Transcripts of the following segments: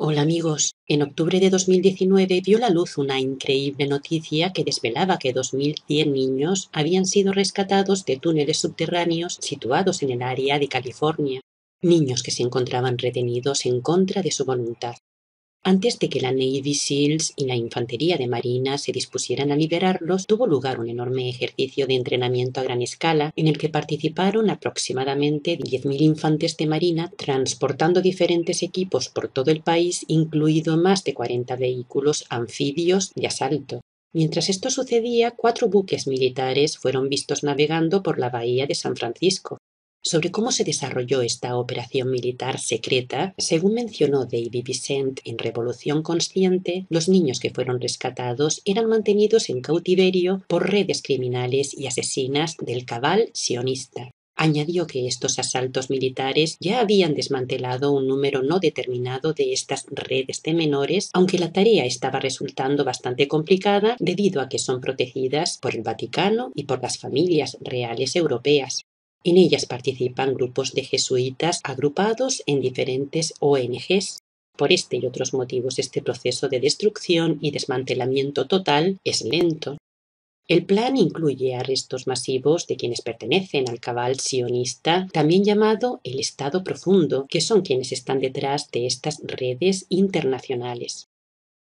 Hola amigos, en octubre de 2019 vio la luz una increíble noticia que desvelaba que 2100 niños habían sido rescatados de túneles subterráneos situados en el área de California, niños que se encontraban retenidos en contra de su voluntad. Antes de que la Navy SEALs y la Infantería de Marina se dispusieran a liberarlos, tuvo lugar un enorme ejercicio de entrenamiento a gran escala en el que participaron aproximadamente 10.000 infantes de Marina, transportando diferentes equipos por todo el país, incluido más de 40 vehículos anfibios de asalto. Mientras esto sucedía, 4 buques militares fueron vistos navegando por la bahía de San Francisco. Sobre cómo se desarrolló esta operación militar secreta, según mencionó David Vincent en Revolución Consciente, los niños que fueron rescatados eran mantenidos en cautiverio por redes criminales y asesinas del cabal sionista. Añadió que estos asaltos militares ya habían desmantelado un número no determinado de estas redes de menores, aunque la tarea estaba resultando bastante complicada debido a que son protegidas por el Vaticano y por las familias reales europeas. En ellas participan grupos de jesuitas agrupados en diferentes ONGs. Por este y otros motivos, este proceso de destrucción y desmantelamiento total es lento. El plan incluye arrestos masivos de quienes pertenecen al cabal sionista, también llamado el Estado Profundo, que son quienes están detrás de estas redes internacionales.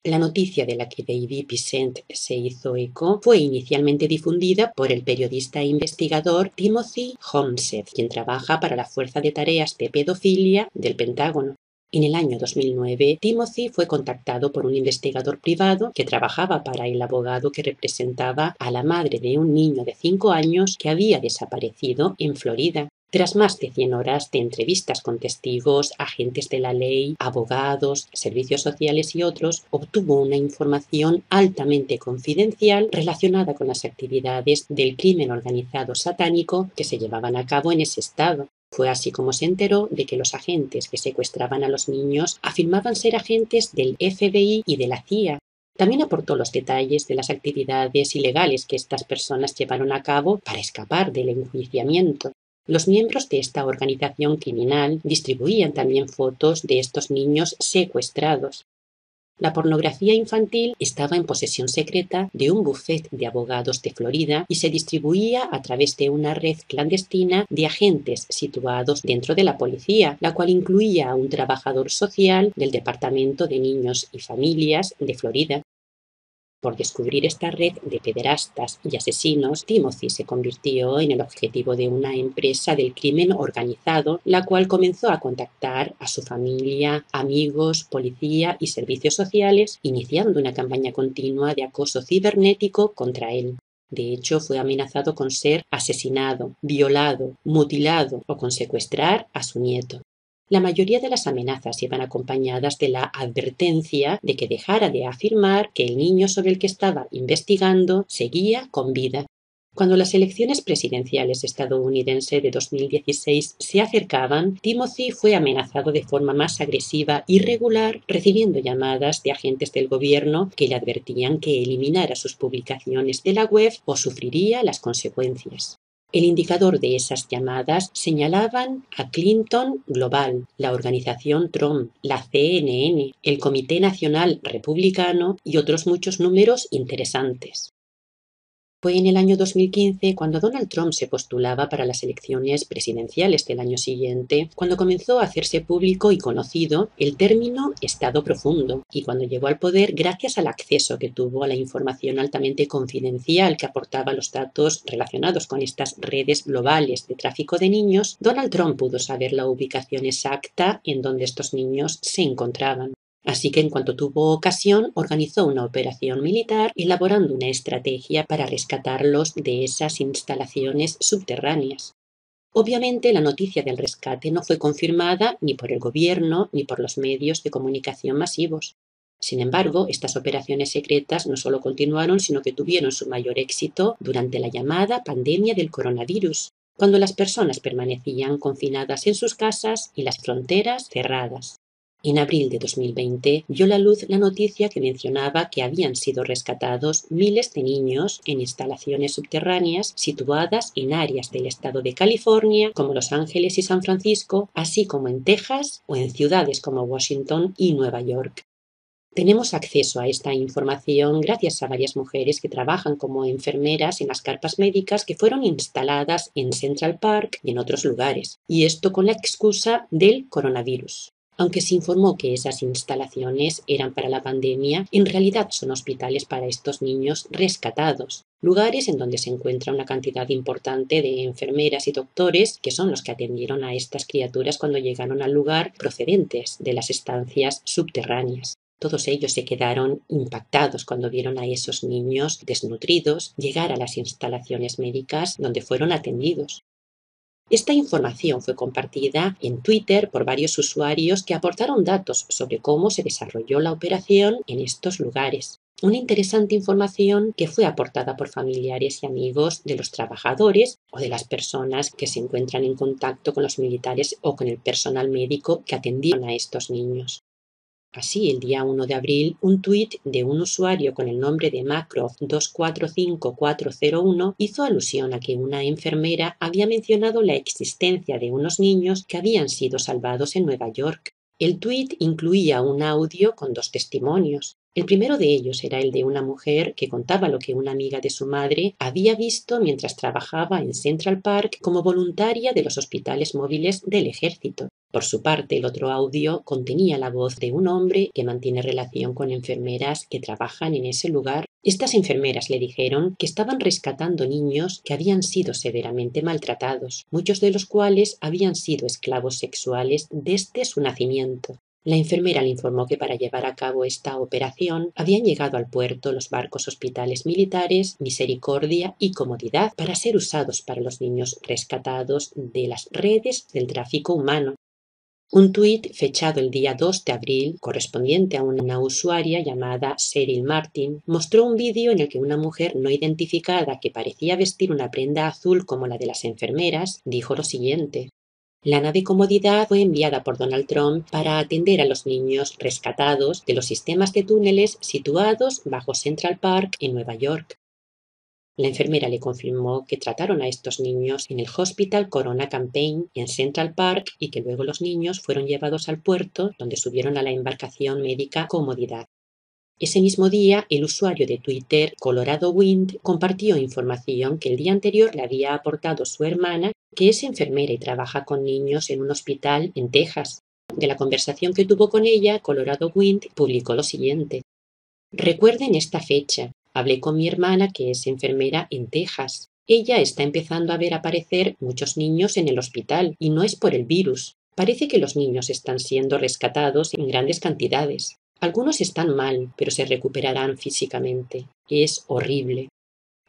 La noticia de la que David Vincent se hizo eco fue inicialmente difundida por el periodista e investigador Timothy Homseth, quien trabaja para la Fuerza de Tareas de Pedofilia del Pentágono. En el año 2009, Timothy fue contactado por un investigador privado que trabajaba para el abogado que representaba a la madre de un niño de 5 años que había desaparecido en Florida. Tras más de 100 horas de entrevistas con testigos, agentes de la ley, abogados, servicios sociales y otros, obtuvo una información altamente confidencial relacionada con las actividades del crimen organizado satánico que se llevaban a cabo en ese estado. Fue así como se enteró de que los agentes que secuestraban a los niños afirmaban ser agentes del FBI y de la CIA. También aportó los detalles de las actividades ilegales que estas personas llevaron a cabo para escapar del enjuiciamiento. Los miembros de esta organización criminal distribuían también fotos de estos niños secuestrados. La pornografía infantil estaba en posesión secreta de un bufete de abogados de Florida y se distribuía a través de una red clandestina de agentes situados dentro de la policía, la cual incluía a un trabajador social del Departamento de Niños y Familias de Florida. Por descubrir esta red de pederastas y asesinos, Timothy se convirtió en el objetivo de una empresa del crimen organizado, la cual comenzó a contactar a su familia, amigos, policía y servicios sociales, iniciando una campaña continua de acoso cibernético contra él. De hecho, fue amenazado con ser asesinado, violado, mutilado o con secuestrar a su nieto. La mayoría de las amenazas iban acompañadas de la advertencia de que dejara de afirmar que el niño sobre el que estaba investigando seguía con vida. Cuando las elecciones presidenciales estadounidenses de 2016 se acercaban, Timothy fue amenazado de forma más agresiva y regular, recibiendo llamadas de agentes del gobierno que le advertían que eliminara sus publicaciones de la web o sufriría las consecuencias. El indicador de esas llamadas señalaban a Clinton Global, la organización Trump, la CNN, el Comité Nacional Republicano y otros muchos números interesantes. Fue en el año 2015 cuando Donald Trump se postulaba para las elecciones presidenciales del año siguiente, cuando comenzó a hacerse público y conocido el término Estado Profundo, y cuando llegó al poder gracias al acceso que tuvo a la información altamente confidencial que aportaba los datos relacionados con estas redes globales de tráfico de niños, Donald Trump pudo saber la ubicación exacta en donde estos niños se encontraban. Así que en cuanto tuvo ocasión, organizó una operación militar elaborando una estrategia para rescatarlos de esas instalaciones subterráneas. Obviamente, la noticia del rescate no fue confirmada ni por el gobierno ni por los medios de comunicación masivos. Sin embargo, estas operaciones secretas no solo continuaron, sino que tuvieron su mayor éxito durante la llamada pandemia del coronavirus, cuando las personas permanecían confinadas en sus casas y las fronteras cerradas. En abril de 2020 vio la luz la noticia que mencionaba que habían sido rescatados miles de niños en instalaciones subterráneas situadas en áreas del estado de California, como Los Ángeles y San Francisco, así como en Texas o en ciudades como Washington y Nueva York. Tenemos acceso a esta información gracias a varias mujeres que trabajan como enfermeras en las carpas médicas que fueron instaladas en Central Park y en otros lugares, y esto con la excusa del coronavirus. Aunque se informó que esas instalaciones eran para la pandemia, en realidad son hospitales para estos niños rescatados, lugares en donde se encuentra una cantidad importante de enfermeras y doctores que son los que atendieron a estas criaturas cuando llegaron al lugar procedentes de las estancias subterráneas. Todos ellos se quedaron impactados cuando vieron a esos niños desnutridos llegar a las instalaciones médicas donde fueron atendidos. Esta información fue compartida en Twitter por varios usuarios que aportaron datos sobre cómo se desarrolló la operación en estos lugares. Una interesante información que fue aportada por familiares y amigos de los trabajadores o de las personas que se encuentran en contacto con los militares o con el personal médico que atendieron a estos niños. Así, el día 1 de abril, un tuit de un usuario con el nombre de Macroft245401 hizo alusión a que una enfermera había mencionado la existencia de unos niños que habían sido salvados en Nueva York. El tuit incluía un audio con 2 testimonios. El primero de ellos era el de una mujer que contaba lo que una amiga de su madre había visto mientras trabajaba en Central Park como voluntaria de los hospitales móviles del ejército. Por su parte, el otro audio contenía la voz de un hombre que mantiene relación con enfermeras que trabajan en ese lugar. Estas enfermeras le dijeron que estaban rescatando niños que habían sido severamente maltratados, muchos de los cuales habían sido esclavos sexuales desde su nacimiento. La enfermera le informó que para llevar a cabo esta operación habían llegado al puerto los barcos hospitales militares Misericordia y Comodidad para ser usados para los niños rescatados de las redes del tráfico humano. Un tuit fechado el día 2 de abril, correspondiente a una usuaria llamada Cheryl Martin, mostró un vídeo en el que una mujer no identificada que parecía vestir una prenda azul como la de las enfermeras, dijo lo siguiente: la nave Comodidad fue enviada por Donald Trump para atender a los niños rescatados de los sistemas de túneles situados bajo Central Park en Nueva York. La enfermera le confirmó que trataron a estos niños en el Hospital Corona Campaign en Central Park y que luego los niños fueron llevados al puerto donde subieron a la embarcación médica Comodidad. Ese mismo día, el usuario de Twitter Colorado Wind compartió información que el día anterior le había aportado su hermana, que es enfermera y trabaja con niños en un hospital en Texas. De la conversación que tuvo con ella, Colorado Wind publicó lo siguiente: recuerden esta fecha. Hablé con mi hermana, que es enfermera en Texas. Ella está empezando a ver aparecer muchos niños en el hospital y no es por el virus. Parece que los niños están siendo rescatados en grandes cantidades. Algunos están mal, pero se recuperarán físicamente. Es horrible.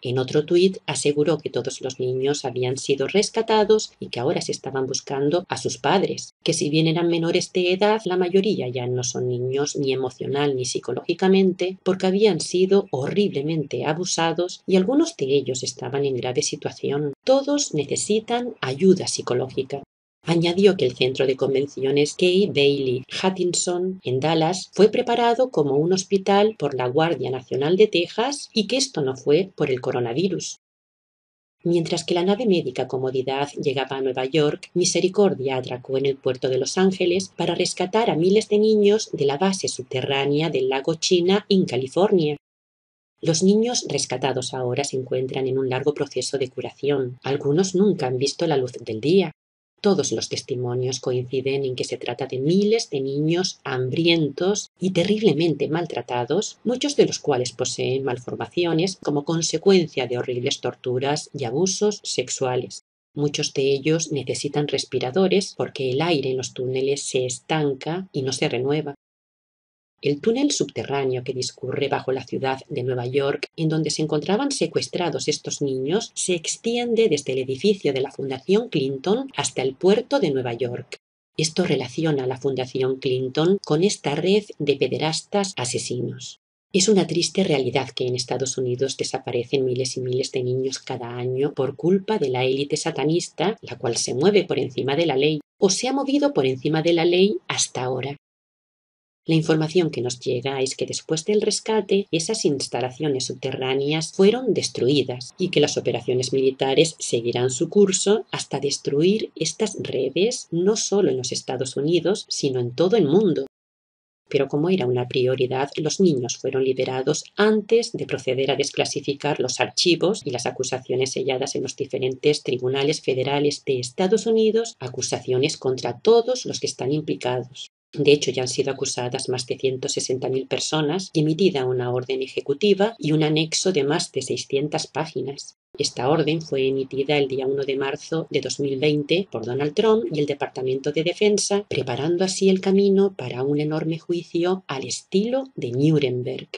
En otro tuit aseguró que todos los niños habían sido rescatados y que ahora se estaban buscando a sus padres, que si bien eran menores de edad, la mayoría ya no son niños ni emocional ni psicológicamente, porque habían sido horriblemente abusados y algunos de ellos estaban en grave situación. Todos necesitan ayuda psicológica. Añadió que el centro de convenciones Kay Bailey Hutchinson en Dallas fue preparado como un hospital por la Guardia Nacional de Texas y que esto no fue por el coronavirus. Mientras que la nave médica Comodidad llegaba a Nueva York, Misericordia atracó en el puerto de Los Ángeles para rescatar a miles de niños de la base subterránea del lago China en California. Los niños rescatados ahora se encuentran en un largo proceso de curación. Algunos nunca han visto la luz del día. Todos los testimonios coinciden en que se trata de miles de niños hambrientos y terriblemente maltratados, muchos de los cuales poseen malformaciones como consecuencia de horribles torturas y abusos sexuales. Muchos de ellos necesitan respiradores porque el aire en los túneles se estanca y no se renueva. El túnel subterráneo que discurre bajo la ciudad de Nueva York, en donde se encontraban secuestrados estos niños, se extiende desde el edificio de la Fundación Clinton hasta el puerto de Nueva York. Esto relaciona a la Fundación Clinton con esta red de pederastas asesinos. Es una triste realidad que en Estados Unidos desaparecen miles y miles de niños cada año por culpa de la élite satanista, la cual se mueve por encima de la ley, o se ha movido por encima de la ley hasta ahora. La información que nos llega es que después del rescate, esas instalaciones subterráneas fueron destruidas y que las operaciones militares seguirán su curso hasta destruir estas redes no solo en los Estados Unidos, sino en todo el mundo. Pero como era una prioridad, los niños fueron liberados antes de proceder a desclasificar los archivos y las acusaciones selladas en los diferentes tribunales federales de Estados Unidos, acusaciones contra todos los que están implicados. De hecho, ya han sido acusadas más de 160.000 personas y emitida una orden ejecutiva y un anexo de más de 600 páginas. Esta orden fue emitida el día 1 de marzo de 2020 por Donald Trump y el Departamento de Defensa, preparando así el camino para un enorme juicio al estilo de Nuremberg.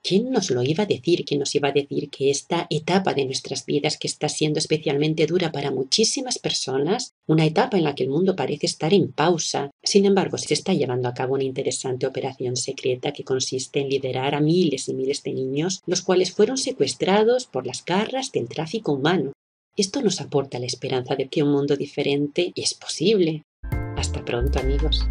¿Quién nos lo iba a decir? ¿Quién nos iba a decir que esta etapa de nuestras vidas, que está siendo especialmente dura para muchísimas personas, una etapa en la que el mundo parece estar en pausa? Sin embargo, se está llevando a cabo una interesante operación secreta que consiste en liberar a miles y miles de niños, los cuales fueron secuestrados por las garras del tráfico humano. Esto nos aporta la esperanza de que un mundo diferente es posible. Hasta pronto, amigos.